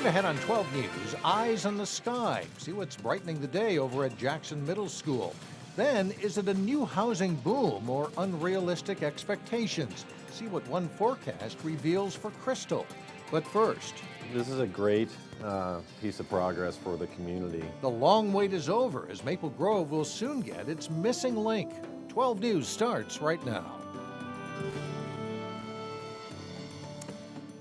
Straight ahead on 12 News, Eyes on the Sky. See what's brightening the day over at Jackson Middle School. Then, is it a new housing boom or unrealistic expectations? See what one forecast reveals for Crystal. But first, this is a great piece of progress for the community. the long wait is over as Maple Grove will soon get its missing link. 12 News starts right now.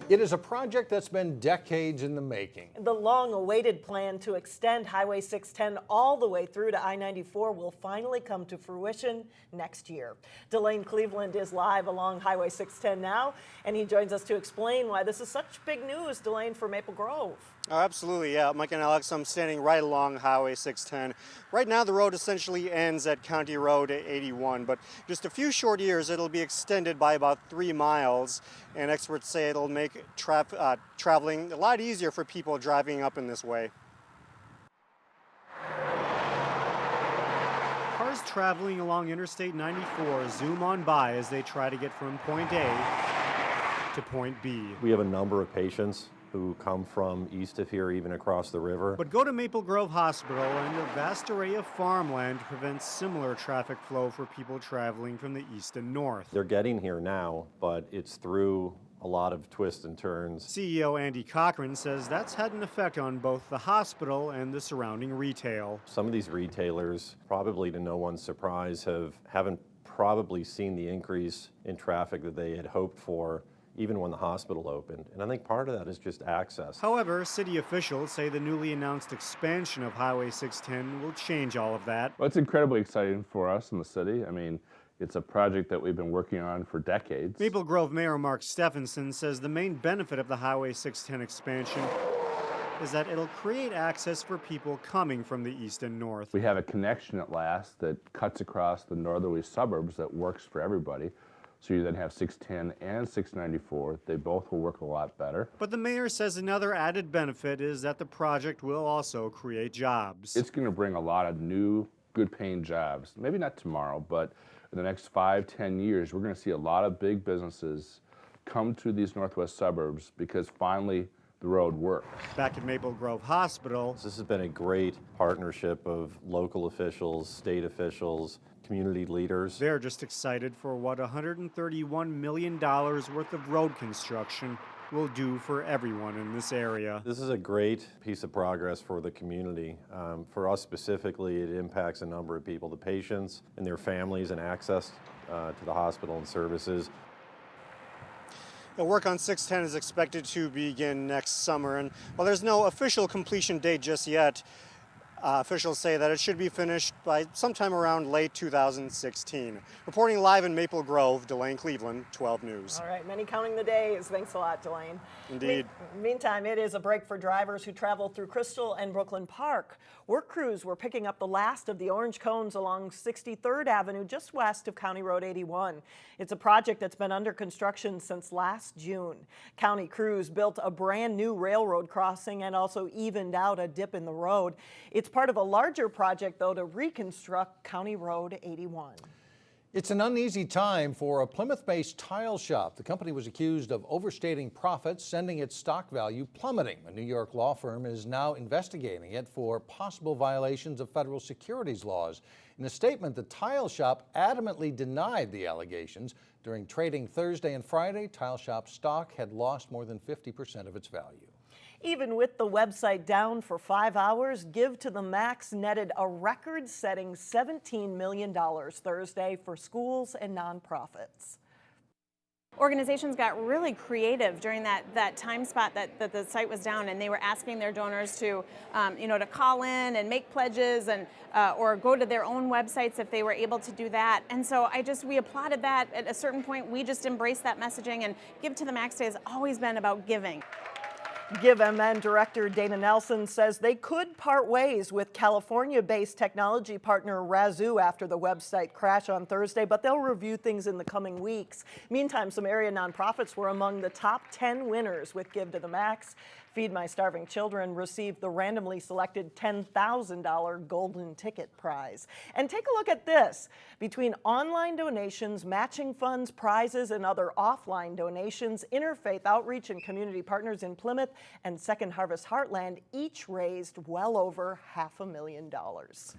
It is a project that's been decades in the making. The long-awaited plan to extend Highway 610 all the way through to I-94 will finally come to fruition next year. Delane Cleveland is live along Highway 610 now, and he joins us to explain why this is such big news, Delane, for Maple Grove. Oh, absolutely, yeah. Mike and Alex, I'm standing right along Highway 610. Right now, the road essentially ends at County Road 81, but just a few short years, it'll be extended by about 3 miles, and experts say it'll make traveling a lot easier for people driving up in this way. Cars traveling along Interstate 94 zoom on by as they try to get from point A to point B. We have a number of patients who come from east of here, even across the river. But go to Maple Grove Hospital and a vast array of farmland prevents similar traffic flow for people traveling from the east and north. They're getting here now, but it's through a lot of twists and turns. CEO Andy Cochran says that's had an effect on both the hospital and the surrounding retail. Some of these retailers, probably to no one's surprise, haven't probably seen the increase in traffic that they had hoped for even when the hospital opened. And I think part of that is just access. However, city officials say the newly announced expansion of Highway 610 will change all of that. Well, it's incredibly exciting for us in the city. I mean, it's a project that we've been working on for decades. Maple Grove Mayor Mark Stephenson says the main benefit of the Highway 610 expansion is that it'll create access for people coming from the east and north. We have a connection at last that cuts across the northerly suburbs that works for everybody. So you then have 610 and 694. They both will work a lot better. But the mayor says another added benefit is that the project will also create jobs. It's going to bring a lot of new, good-paying jobs. Maybe not tomorrow, but in the next 5-10 years, we're going to see a lot of big businesses come to these northwest suburbs because finally the road works. Back at Maple Grove Hospital, This has been a great partnership of local officials, state officials, community leaders. they're just excited for what $131 million worth of road construction will do for everyone in this area. This is a great piece of progress for the community. For us specifically, it impacts a number of people, the patients and their families, and access to the hospital and services. The work on 610 is expected to begin next summer, and while there's no official completion date just yet, officials say that it should be finished by sometime around late 2016. Reporting live in Maple Grove, Delane Cleveland, 12 News. All right, many counting the days. Thanks a lot, Delane. Indeed. Meantime, it is a break for drivers who travel through Crystal and Brooklyn Park. Work crews were picking up the last of the orange cones along 63rd Avenue, just west of County Road 81. It's a project that's been under construction since last June. County crews built a brand new railroad crossing and also evened out a dip in the road. It's part of a larger project, though, to reconstruct County Road 81. It's an uneasy time for a Plymouth-based tile shop. The company was accused of overstating profits, sending its stock value plummeting. A New York law firm is now investigating it for possible violations of federal securities laws. In a statement, the tile shop adamantly denied the allegations. During trading Thursday and Friday, tile shop stock had lost more than 50% of its value. Even with the website down for 5 hours, Give to the Max netted a record-setting $17 million Thursday for schools and nonprofits. Organizations got really creative during that time spot that the site was down, and they were asking their donors to, to call in and make pledges and or go to their own websites if they were able to do that. And so we applauded that. At a certain point, we just embraced that messaging, and Give to the Max Day has always been about giving. GiveMN Director Dana Nelson says they could part ways with California-based technology partner Razoo after the website crash on Thursday, but they'll review things in the coming weeks. Meantime, some area nonprofits were among the top 10 winners with Give to the Max. Feed My Starving Children received the randomly selected $10,000 golden ticket prize. And take a look at this. Between online donations, matching funds, prizes, and other offline donations, Interfaith Outreach and community partners in Plymouth and Second Harvest Heartland each raised well over $500,000.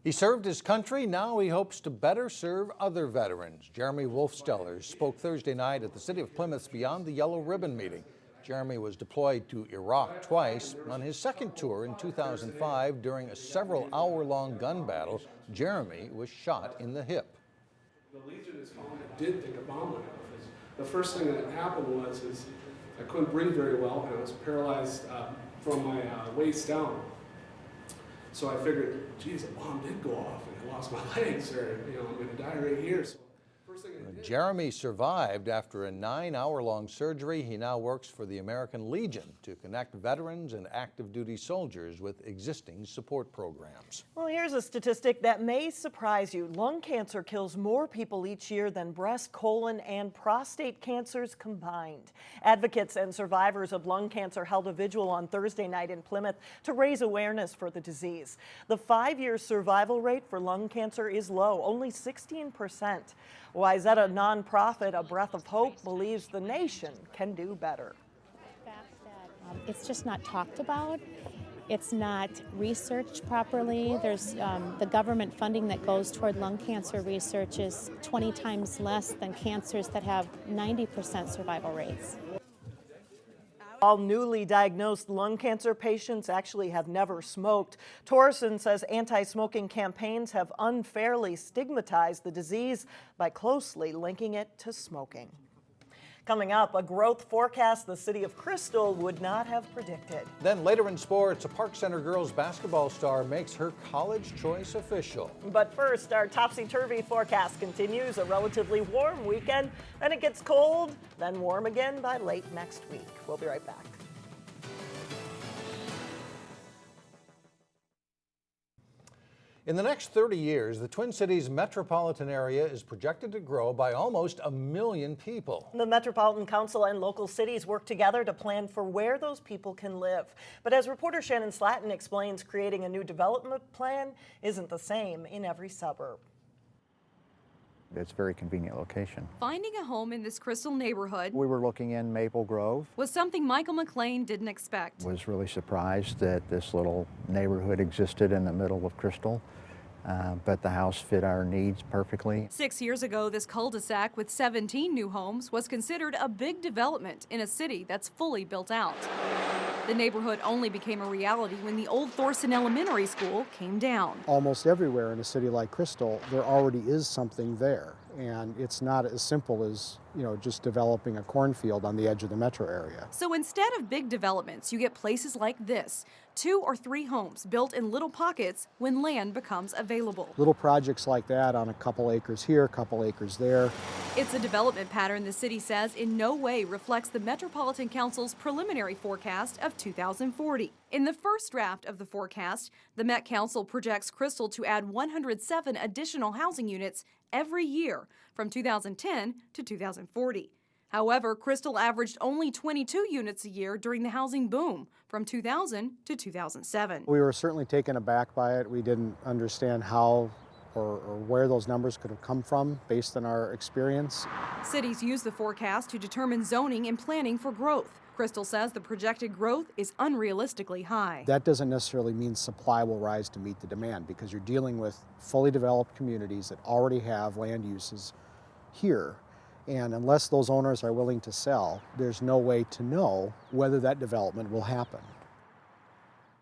He served his country. Now he hopes to better serve other veterans. Jeremy Wolfsteller spoke Thursday night at the City of Plymouth's Beyond the Yellow Ribbon meeting. Jeremy was deployed to Iraq twice. On his second tour in 2005, during a several-hour-long gun battle, Jeremy was shot in the hip. The Legion is falling. I did think a bomb went off. The first thing that happened was I couldn't breathe very well, and I was paralyzed from my waist down. So I figured, geez, a bomb did go off, and I lost my legs, or I'm going to die right here. So first thing I did. Jeremy survived after a 9-hour-long surgery. He now works for the American Legion to connect veterans and active duty soldiers with existing support programs. Well, here's a statistic that may surprise you. Lung cancer kills more people each year than breast, colon, and prostate cancers combined. Advocates and survivors of lung cancer held a vigil on Thursday night in Plymouth to raise awareness for the disease. The 5-year survival rate for lung cancer is low, only 16%. Wayzata nonprofit A Breath of Hope believes the nation can do better. The fact that it's just not talked about, it's not researched properly. There's the government funding that goes toward lung cancer research is 20 times less than cancers that have 90% survival rates. All newly diagnosed lung cancer patients actually have never smoked. Torsen says anti-smoking campaigns have unfairly stigmatized the disease by closely linking it to smoking. Coming up, a growth forecast the city of Crystal would not have predicted. Then later in sports, a Park Center girls basketball star makes her college choice official. But first, our topsy-turvy forecast continues. A relatively warm weekend, then it gets cold, then warm again by late next week. We'll be right back. In the next 30 years, the Twin Cities metropolitan area is projected to grow by almost 1 million people. The Metropolitan Council and local cities work together to plan for where those people can live. But as reporter Shannon Slatton explains, creating a new development plan isn't the same in every suburb. It's a very convenient location. Finding a home in this Crystal neighborhood We were looking in Maple Grove. was something Michael McLean didn't expect. Was really surprised that this little neighborhood existed in the middle of Crystal, but the house fit our needs perfectly. 6 years ago, this cul-de-sac with 17 new homes was considered a big development in a city that's fully built out. The neighborhood only became a reality when the old Thorson Elementary School came down. Almost everywhere in a city like Crystal, there already is something there. And it's not as simple as, just developing a cornfield on the edge of the metro area. So instead of big developments, you get places like this, 2 or 3 homes built in little pockets when land becomes available. Little projects like that on a couple acres here, a couple acres there. It's a development pattern the city says in no way reflects the Metropolitan Council's preliminary forecast of 2040. In the first draft of the forecast, the Met Council projects Crystal to add 107 additional housing units every year from 2010 to 2040. However, Crystal averaged only 22 units a year during the housing boom from 2000 to 2007. We were certainly taken aback by it. We didn't understand how or where those numbers could have come from based on our experience. Cities use the forecast to determine zoning and planning for growth. Crystal says the projected growth is unrealistically high. That doesn't necessarily mean supply will rise to meet the demand, because you're dealing with fully developed communities that already have land uses here. And unless those owners are willing to sell, there's no way to know whether that development will happen.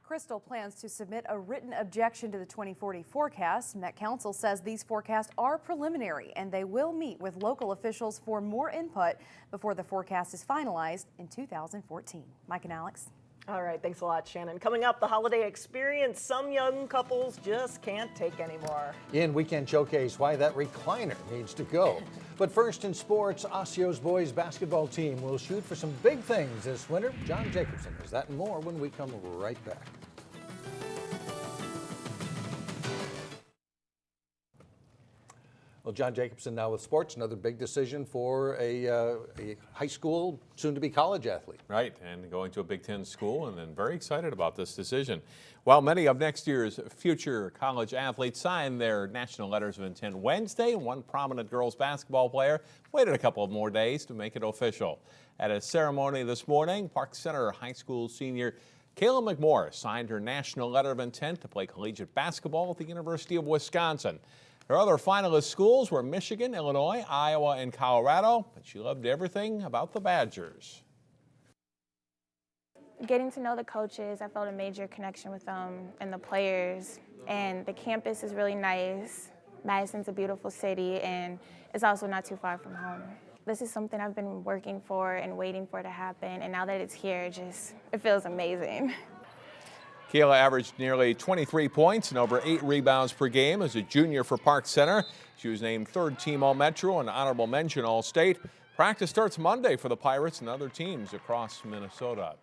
Crystal plans to submit a written objection to the 2040 forecast. Met Council says these forecasts are preliminary and they will meet with local officials for more input before the forecast is finalized in 2014. Mike and Alex. All right, thanks a lot, Shannon. Coming up, the holiday experience some young couples just can't take anymore. In Weekend Showcase, why that recliner needs to go. But first in sports, Osseo's boys basketball team will shoot for some big things this winter. John Jacobson has that and more when we come right back. Well, John Jacobson now with sports, another big decision for a high school, soon-to-be college athlete. Right, and going to a Big Ten school, and then very excited about this decision. While many of next year's future college athletes signed their national letters of intent Wednesday, one prominent girls basketball player waited a couple of more days to make it official. At a ceremony this morning, Park Center High School senior Cayla McMorris signed her national letter of intent to play collegiate basketball at the University of Wisconsin. Her other finalist schools were Michigan, Illinois, Iowa, and Colorado, but she loved everything about the Badgers. Getting to know the coaches, I felt a major connection with them and the players. And the campus is really nice. Madison's a beautiful city, and it's also not too far from home. This is something I've been working for and waiting for to happen, and now that it's here, it feels amazing. Cayla averaged nearly 23 points and over 8 rebounds per game as a junior for Park Center. She was named third team All-Metro and honorable mention All-State. Practice starts Monday for the Pirates and other teams across Minnesota.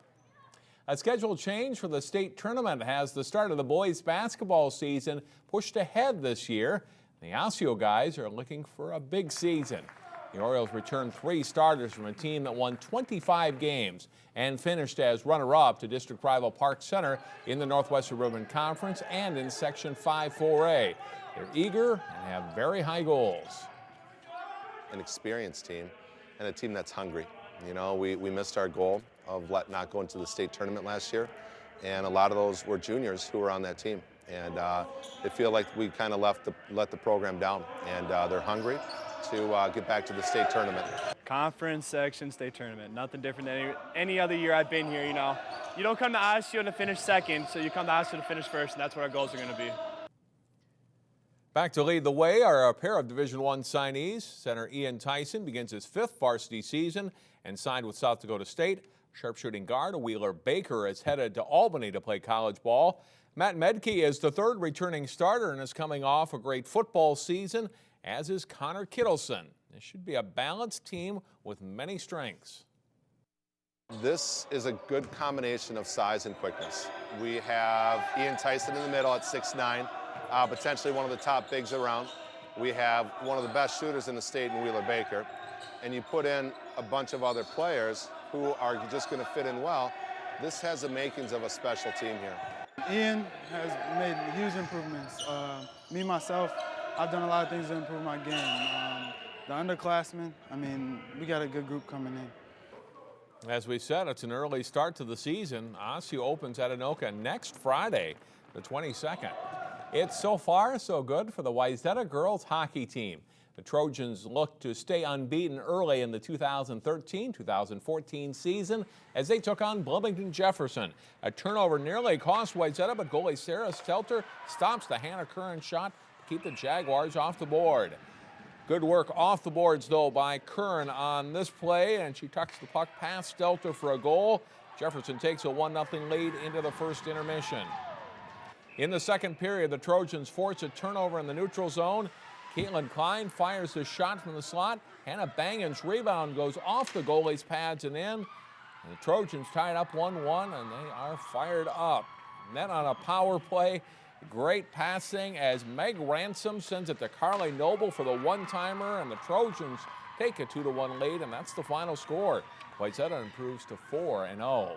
A scheduled change for the state tournament has the start of the boys basketball season pushed ahead this year. The Osseo guys are looking for a big season. The Orioles returned 3 starters from a team that won 25 games and finished as runner-up to district rival Park Center in the Northwest Suburban Conference and in Section 5-4A. They're eager and have very high goals. An experienced team and a team that's hungry. You know, we missed our goal of not going to the state tournament last year, and a lot of those were juniors who were on that team. And they feel like we kind of let the program down, and they're hungry to get back to the state tournament. Conference, section, state tournament. Nothing different than any other year I've been here, you know. You don't come to Osseo to finish second, so you come to Osseo to finish first, and that's what our goals are going to be. Back to lead the way are a pair of Division I signees. Center Ian Tyson begins his 5th varsity season and signed with South Dakota State. Sharpshooting guard Wheeler Baker is headed to Albany to play college ball. Matt Medke is the 3rd returning starter and is coming off a great football season, as is Connor Kittleson. This should be a balanced team with many strengths. This is a good combination of size and quickness. We have Ian Tyson in the middle at 6'9", potentially one of the top bigs around. We have one of the best shooters in the state in Wheeler Baker. And you put in a bunch of other players who are just going to fit in well. This has the makings of a special team here. Ian has made huge improvements. Me, myself, I've done a lot of things to improve my game. The underclassmen, I mean, we got a good group coming in. As we said, it's an early start to the season. Osseo opens at Anoka next Friday, the 22nd. It's so far so good for the Wayzata girls hockey team. The Trojans look to stay unbeaten early in the 2013-2014 season as they took on Bloomington Jefferson. A turnover nearly cost Wayzata, but goalie Sarah Stelter stops the Hannah Curran shot to keep the Jaguars off the board. Good work off the boards, though, by Curran on this play, and she tucks the puck past Stelter for a goal. Jefferson takes a 1-0 lead into the first intermission. In the second period, the Trojans force a turnover in the neutral zone. Caitlin Klein fires the shot from the slot. Hannah Bangen's rebound goes off the goalie's pads and in. And the Trojans tied up 1-1, and they are fired up. And then on a power play, great passing as Meg Ransom sends it to Carly Noble for the one-timer, and the Trojans take a 2-1 lead, and that's the final score. Wayzata improves to 4-0.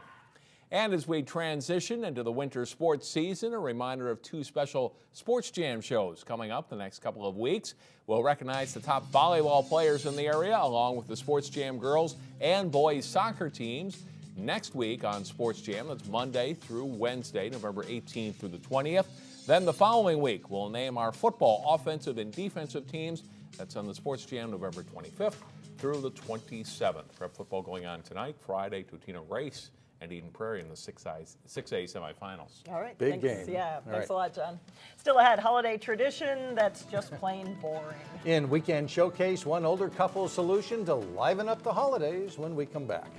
And as we transition into the winter sports season, a reminder of 2 special Sports Jam shows coming up the next couple of weeks. We'll recognize the top volleyball players in the area, along with the Sports Jam girls and boys soccer teams. Next week on Sports Jam, that's Monday through Wednesday, November 18th through the 20th. Then the following week, we'll name our football offensive and defensive teams. That's on the Sports Jam, November 25th through the 27th. Prep football going on tonight, Friday, Totino Race and Eden Prairie in the 6A semifinals. All right. Big thanks. game. Yeah, All thanks right. a lot, John. Still ahead, holiday tradition that's just plain boring. In Weekend Showcase, one older couple's solution to liven up the holidays when we come back.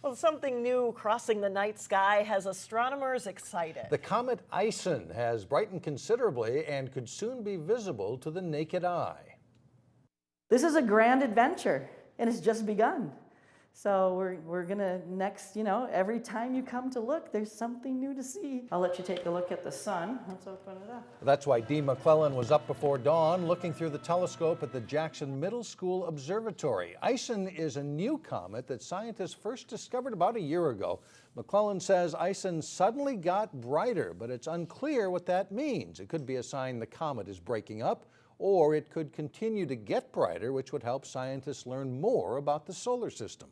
Well, something new crossing the night sky has astronomers excited. The Comet Ison has brightened considerably and could soon be visible to the naked eye. This is a grand adventure, and it's just begun. So we're gonna next, every time you come to look, there's something new to see. I'll let you take a look at the sun. Let's open it up. That's why Dee McClellan was up before dawn looking through the telescope at the Jackson Middle School Observatory. Ison is a new comet that scientists first discovered about a year ago. McClellan says Ison suddenly got brighter, but it's unclear what that means. It could be a sign the comet is breaking up, or it could continue to get brighter, which would help scientists learn more about the solar system.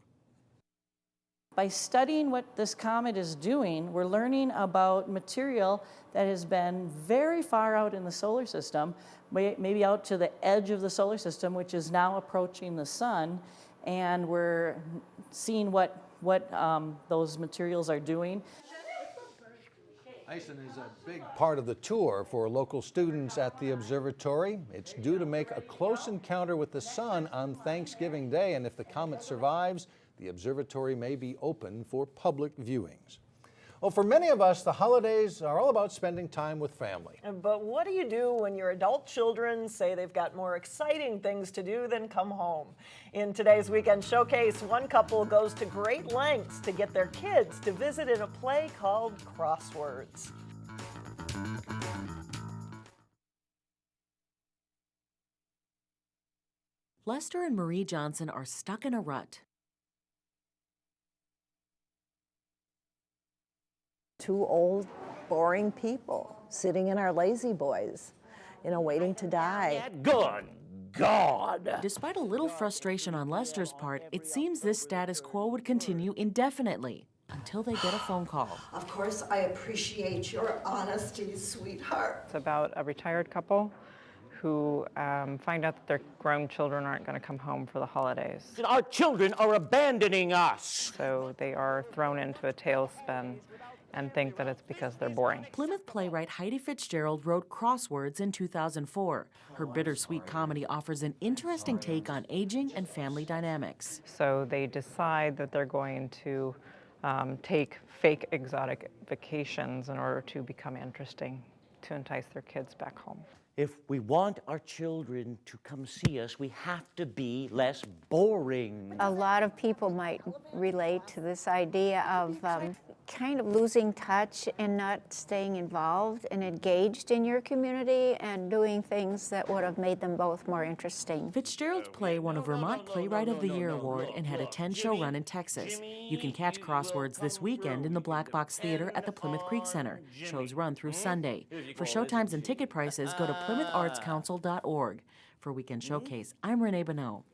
By studying what this comet is doing, we're learning about material that has been very far out in the solar system, maybe out to the edge of the solar system, which is now approaching the sun, and we're seeing what those materials are doing. Ison is a big part of the tour for local students at the observatory. It's due to make a close encounter with the sun on Thanksgiving Day, and if the comet survives, the observatory may be open for public viewings. Well, for many of us, the holidays are all about spending time with family. But what do you do when your adult children say they've got more exciting things to do than come home? In today's Weekend Showcase, one couple goes to great lengths to get their kids to visit in a play called Crossroads. Lester and Marie Johnson are stuck in a rut. Two old, boring people sitting in our lazy boys, waiting to die. Good God! Despite a little frustration on Lester's part, it seems this status quo would continue indefinitely until they get a phone call. Of course, I appreciate your honesty, sweetheart. It's about a retired couple who find out that their grown children aren't going to come home for the holidays. Our children are abandoning us. So they are thrown into a tailspin and think that it's because they're boring. Plymouth playwright Heidi Fitzgerald wrote Crossroads in 2004. Her bittersweet comedy offers an interesting take on aging and family dynamics. So they decide that they're going to take fake exotic vacations in order to become interesting, to entice their kids back home. If we want our children to come see us, we have to be less boring. A lot of people might relate to this idea of kind of losing touch and not staying involved and engaged in your community and doing things that would have made them both more interesting. Fitzgerald's play won a Vermont Playwright of the Year award and had a 10-show run in Texas. You can catch Crossroads this weekend in the Black Box Theater at the Plymouth Creek Center. Shows run through Sunday. For showtimes and ticket prices, go to PlymouthArtsCouncil.org. For Weekend Showcase, I'm Renee Bonneau.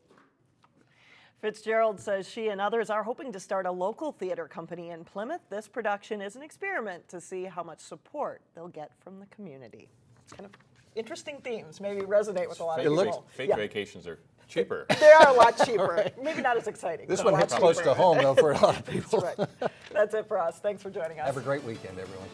Fitzgerald says she and others are hoping to start a local theater company in Plymouth. This production is an experiment to see how much support they'll get from the community. Kind of interesting themes, maybe resonate with a lot of people. Fake vacations are cheaper. They are a lot cheaper. Right. Maybe not as exciting. This one hits close to home, though, for a lot of people. That's right. That's it for us. Thanks for joining us. Have a great weekend, everyone.